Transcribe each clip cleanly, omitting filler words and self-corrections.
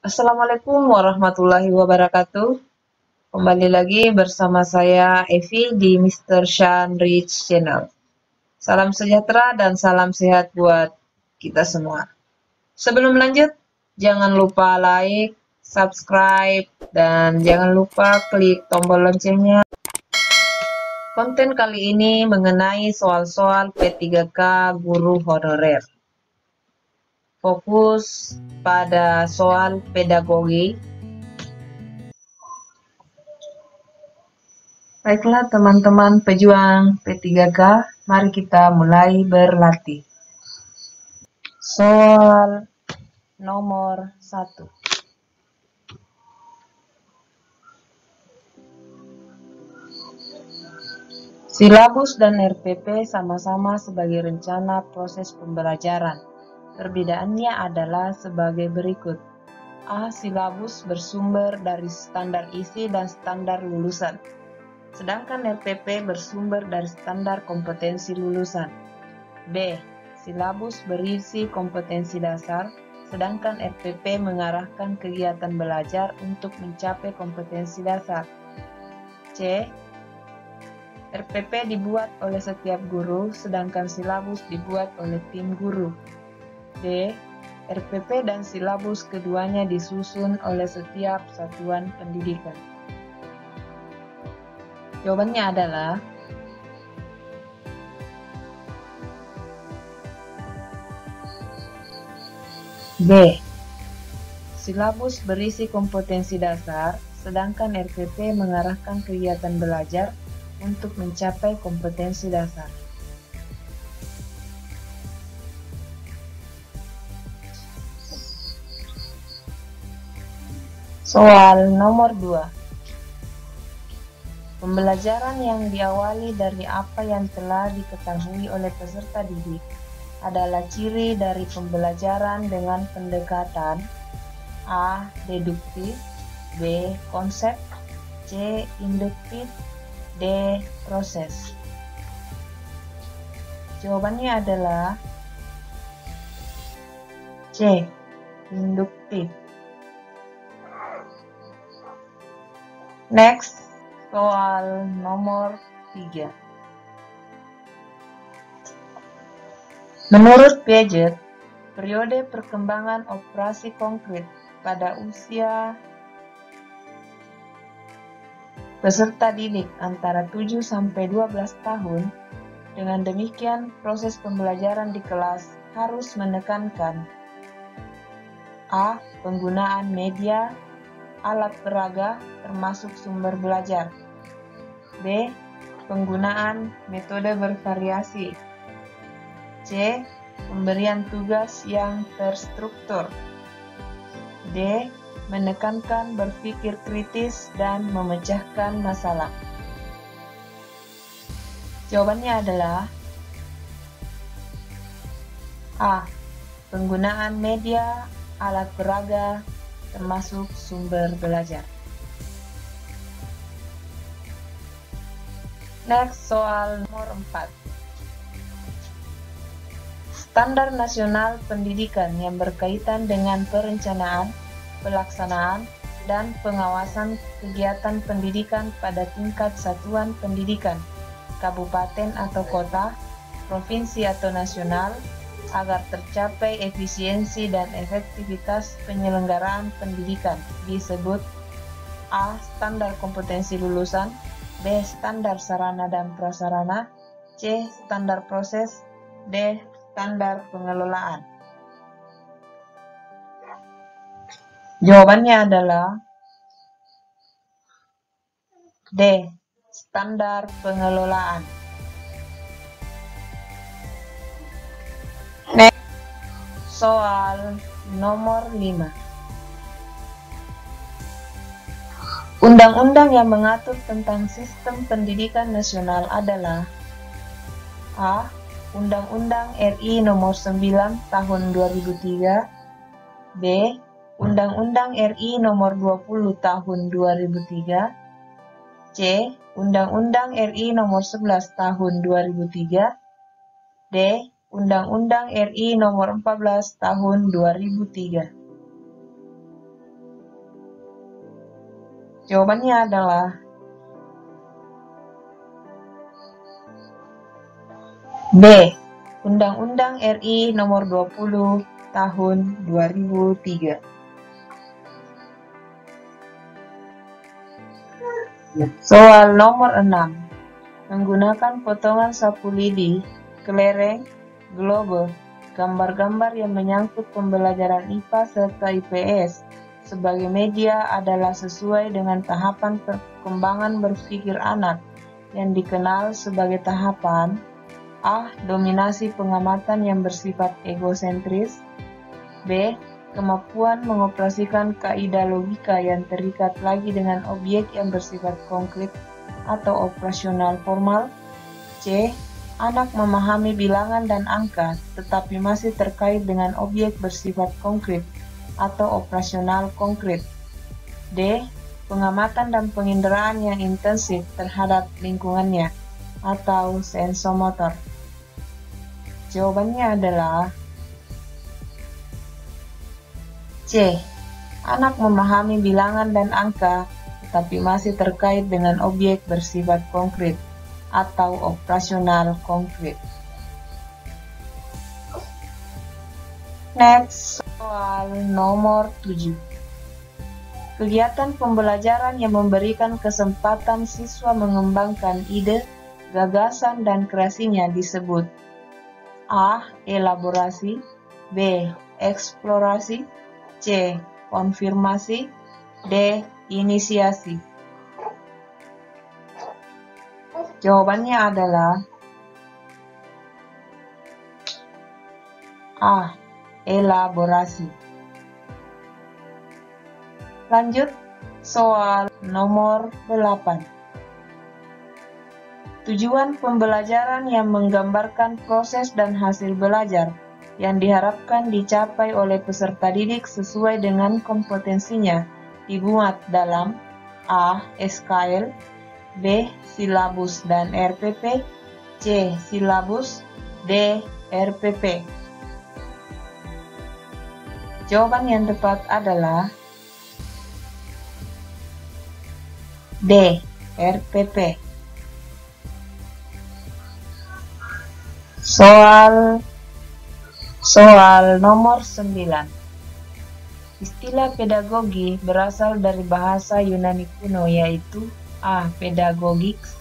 Assalamualaikum warahmatullahi wabarakatuh. Kembali lagi bersama saya Evi di Mr. Shan Rich Channel. Salam sejahtera dan salam sehat buat kita semua. Sebelum lanjut, jangan lupa like, subscribe, dan jangan lupa klik tombol loncengnya. Konten kali ini mengenai soal-soal P3K guru honorer. Fokus pada soal pedagogi. Baiklah teman-teman pejuang P3K, mari kita mulai berlatih. Soal nomor 1. Silabus dan RPP sama-sama sebagai rencana proses pembelajaran. Perbedaannya adalah sebagai berikut. A. Silabus bersumber dari standar isi dan standar lulusan. Sedangkan RPP bersumber dari standar kompetensi lulusan. B. Silabus berisi kompetensi dasar, sedangkan RPP mengarahkan kegiatan belajar untuk mencapai kompetensi dasar. C. RPP dibuat oleh setiap guru, sedangkan silabus dibuat oleh tim guru. D. RPP dan silabus keduanya disusun oleh setiap satuan pendidikan. Jawabannya adalah B. Silabus berisi kompetensi dasar, sedangkan RPP mengarahkan kegiatan belajar untuk mencapai kompetensi dasar. Soal nomor 2. Pembelajaran yang diawali dari apa yang telah diketahui oleh peserta didik adalah ciri dari pembelajaran dengan pendekatan A. Deduktif, B. Konsep, C. Induktif, D. Proses. Jawabannya adalah C. Induktif. Next, soal nomor 3. Menurut Piaget, periode perkembangan operasi konkret pada usia peserta didik antara 7-12 tahun. Dengan demikian, proses pembelajaran di kelas harus menekankan A. Penggunaan media, alat peraga termasuk sumber belajar. B. Penggunaan metode bervariasi. C. Pemberian tugas yang terstruktur. D. Menekankan berpikir kritis dan memecahkan masalah. Jawabannya adalah A. Penggunaan media, alat peraga, termasuk sumber belajar. Next, soal nomor 4. Standar nasional pendidikan yang berkaitan dengan perencanaan, pelaksanaan, dan pengawasan kegiatan pendidikan pada tingkat satuan pendidikan, kabupaten atau kota, provinsi atau nasional, agar tercapai efisiensi dan efektivitas penyelenggaraan pendidikan disebut A. Standar kompetensi lulusan, B. Standar sarana dan prasarana, C. Standar proses, D. Standar pengelolaan. Jawabannya adalah D. Standar pengelolaan. Next, soal nomor 5. Undang-undang yang mengatur tentang sistem pendidikan nasional adalah A. Undang-Undang RI Nomor 9 Tahun 2003, B. Undang-Undang RI Nomor 20 Tahun 2003, C. Undang-Undang RI Nomor 11 Tahun 2003, D. Undang-Undang RI Nomor 14 Tahun 2003. Jawabannya adalah B. Undang-Undang RI Nomor 20 Tahun 2003. Soal nomor 6. Menggunakan potongan sapu lidi, kelereng, globe, gambar-gambar yang menyangkut pembelajaran IPA serta IPS sebagai media adalah sesuai dengan tahapan perkembangan berpikir anak yang dikenal sebagai tahapan A. Dominasi pengamatan yang bersifat egosentris. B. Kemampuan mengoperasikan kaidah logika yang terikat lagi dengan objek yang bersifat konkret atau operasional formal. C. Anak memahami bilangan dan angka tetapi masih terkait dengan objek bersifat konkret atau operasional konkret. D. Pengamatan dan penginderaan yang intensif terhadap lingkungannya atau sensomotor. Jawabannya adalah C. Anak memahami bilangan dan angka tetapi masih terkait dengan objek bersifat konkret atau operasional konkret. Next, soal nomor 7. Kegiatan pembelajaran yang memberikan kesempatan siswa mengembangkan ide, gagasan, dan kreasinya disebut A. Elaborasi, B. Eksplorasi, C. Konfirmasi, D. Inisiasi. Jawabannya adalah A. Elaborasi. Lanjut, soal nomor 8. Tujuan pembelajaran yang menggambarkan proses dan hasil belajar yang diharapkan dicapai oleh peserta didik sesuai dengan kompetensinya dimuat dalam A. SKL, B. Silabus dan RPP, C. Silabus, D. RPP. Jawaban yang tepat adalah D. RPP. Soal nomor 9. Istilah pedagogi berasal dari bahasa Yunani kuno yaitu A. Pedagogix,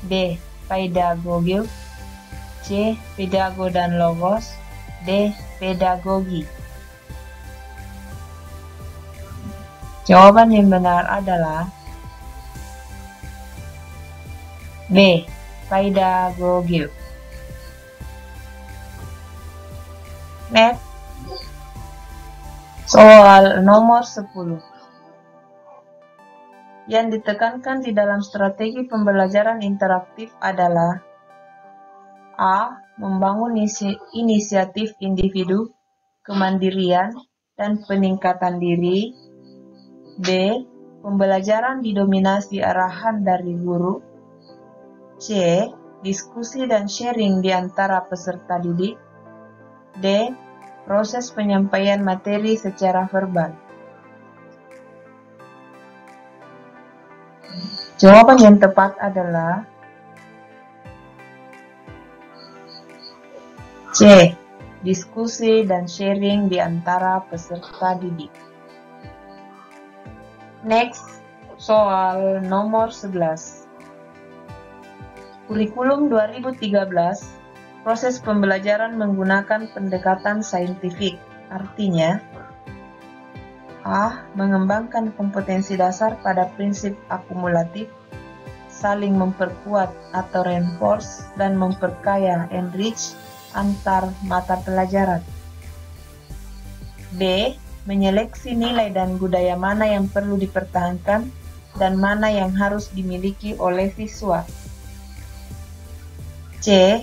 B. Pedagogio, C. Pedago dan logos, D. Pedagogi. Jawaban yang benar adalah B. Pedagogio. Next, soal nomor 10. Yang ditekankan di dalam strategi pembelajaran interaktif adalah A. Membangun inisiatif individu, kemandirian, dan peningkatan diri. B. Pembelajaran didominasi arahan dari guru. C. Diskusi dan sharing di antara peserta didik. D. Proses penyampaian materi secara verbal. Jawaban yang tepat adalah C. Diskusi dan sharing di antara peserta didik. Next, soal nomor 11. Kurikulum 2013 proses pembelajaran menggunakan pendekatan saintifik, artinya A. Mengembangkan kompetensi dasar pada prinsip akumulatif, saling memperkuat atau reinforce, dan memperkaya enrich antar mata pelajaran. B. Menyeleksi nilai dan budaya mana yang perlu dipertahankan dan mana yang harus dimiliki oleh siswa. C.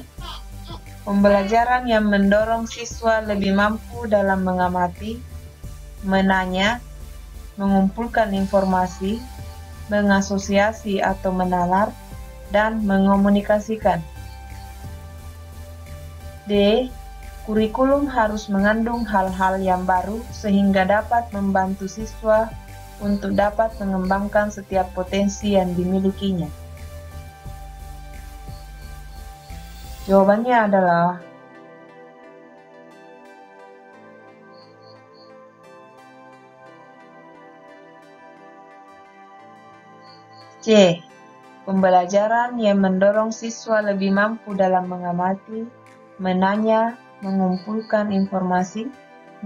Pembelajaran yang mendorong siswa lebih mampu dalam mengamati, menanya, mengumpulkan informasi, mengasosiasi atau menalar, dan mengomunikasikan. D. Kurikulum harus mengandung hal-hal yang baru sehingga dapat membantu siswa untuk dapat mengembangkan setiap potensi yang dimilikinya? Jawabannya adalah C. Pembelajaran yang mendorong siswa lebih mampu dalam mengamati, menanya, mengumpulkan informasi,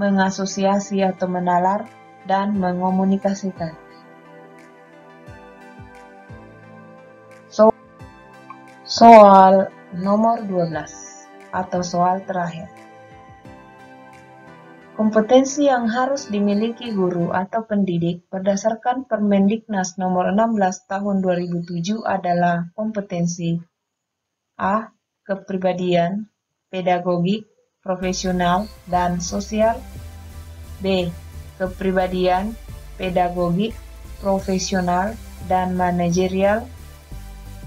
mengasosiasi atau menalar, dan mengomunikasikan. Soal nomor 12 atau soal terakhir. Kompetensi yang harus dimiliki guru atau pendidik berdasarkan Permendiknas nomor 16 tahun 2007 adalah kompetensi A. Kepribadian, pedagogik, profesional, dan sosial. B. Kepribadian, pedagogik, profesional, dan manajerial.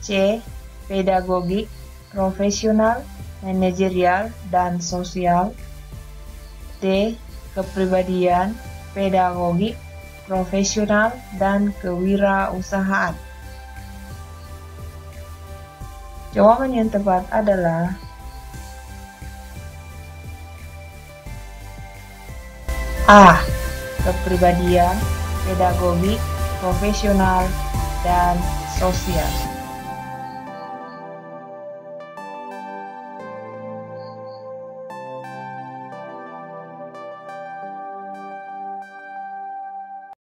C. Pedagogik, profesional, manajerial, dan sosial. D. Kepribadian, pedagogik, profesional, dan kewirausahaan. Jawaban yang tepat adalah A. Kepribadian, pedagogik, profesional, dan sosial.